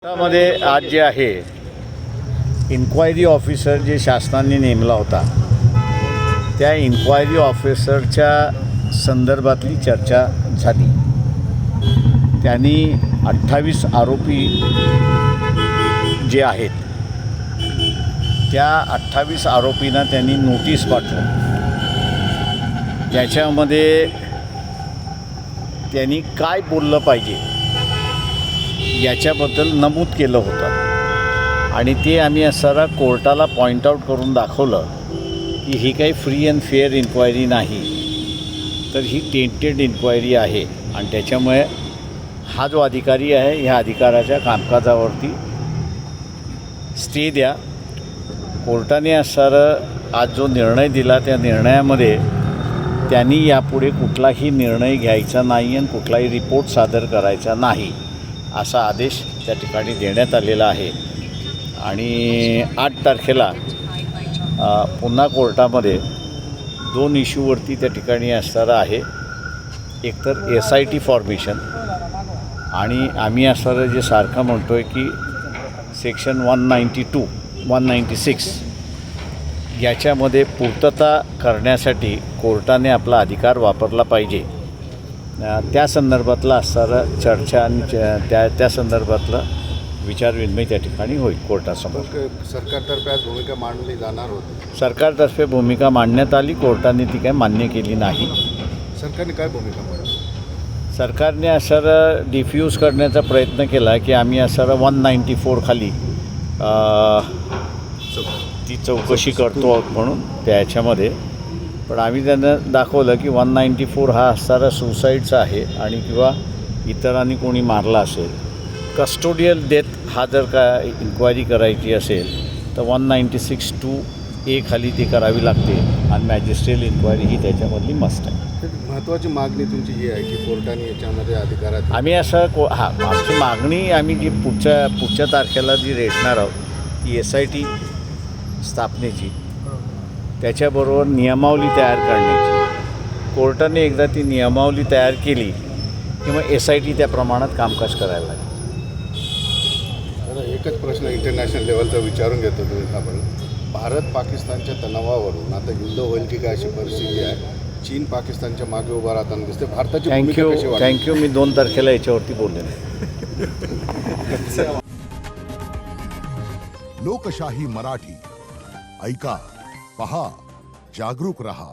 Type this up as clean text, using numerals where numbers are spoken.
त्यामध्ये आज जे आहे इन्क्वायरी ऑफिसर जे शासनाने नेमला होता त्या इन्क्वायरी ऑफिसरच्या संदर्भातली चर्चा झाली। त्यांनी 28 आरोपी जे आहेत त्या 28 आरोपींना त्यांनी नोटीस पाठवून त्याच्यामध्ये त्यांनी काय बोललं पाहिजे याच्याबद्दल नमूद केलं होतं आणि ते आम्ही सारा कोर्टाला पॉईंट आऊट करून दाखवलं की ही काही फ्री अँड फेअर इन्क्वायरी नाही, तर ही टेंटेड इन्क्वायरी आहे आणि त्याच्यामुळे हा जो अधिकारी आहे ह्या अधिकाराच्या कामकाजावरती स्टे द्या। कोर्टाने सारं आज जो निर्णय दिला त्या निर्णयामध्ये त्यांनी यापुढे कुठलाही निर्णय घ्यायचा नाही आणि कुठलाही रिपोर्ट सादर करायचा नाही असा आदेश त्या ठिकाणी देण्यात आलेला आहे। आणि 8 तारखेला पुन्हा कोर्टामध्ये 2 इश्यूवरती त्या ठिकाणी असणारं आहे। एकतर SIT फॉर्मेशन आणि आम्ही असणारं जे सारखं म्हणतो आहे की सेक्शन 192 196 याच्यामध्ये पूर्तता करण्यासाठी कोर्टाने आपला अधिकार वापरला पाहिजे, त्या संदर्भातला असणारं चर्चा आणि त्या संदर्भातलं विचारविनिमय त्या ठिकाणी होईल कोर्टासमोर। सरकारतर्फे आज भूमिका मांडली जाणार होती। सरकारतर्फे भूमिका मांडण्यात आली, कोर्टाने ती काय मान्य केली नाही। सरकारने काय भूमिका मांडली? सरकारने असं डिफ्यूज करण्याचा प्रयत्न केला की आम्ही असं 194 खाली ती चौकशी करतो म्हणून त्याच्यामध्ये, पण आम्ही त्यांना दाखवलं की 194 हा असणारा सुसाईडचा आहे आणि किंवा इतरांनी कोणी मारला असेल, कस्टोडियल डेथ हा जर का इन्क्वायरी करायची असेल तर 196(2)(a) खाली ती करावी लागते आणि मॅजिस्ट्रियल इन्क्वायरी ही त्याच्यामधली मस्ट आहे। महत्त्वाची मागणी तुमची ही आहे की कोर्टाने याच्यामध्ये अधिकारात आम्ही असं आमची मागणी आम्ही जी पुढच्या तारखेला जी रेटणार आहोत ती SIT स्थापनेची, त्याच्याबरोबर नियमावली तयार करण्याची। कोर्टाने एकदा ती नियमावली तयार केली की मग SIT त्या प्रमाणात कामकाज करायला लागेल। आता एकच प्रश्न इंटरनॅशनल लेवलचा विचारून घेतो तुम्ही आपण, भारत पाकिस्तानच्या तणावावरून आता युद्ध होईल की काय अशी परिस्थिती आहे। चीन पाकिस्तानच्या मागे उभा राहताना दिसते, भारताची भूमिका कशी वाटते? थँक्यू। मी 2 तारखेला याच्यावरती बोलले। लोकशाही मराठी ऐका, पहा, जागरूक रहा।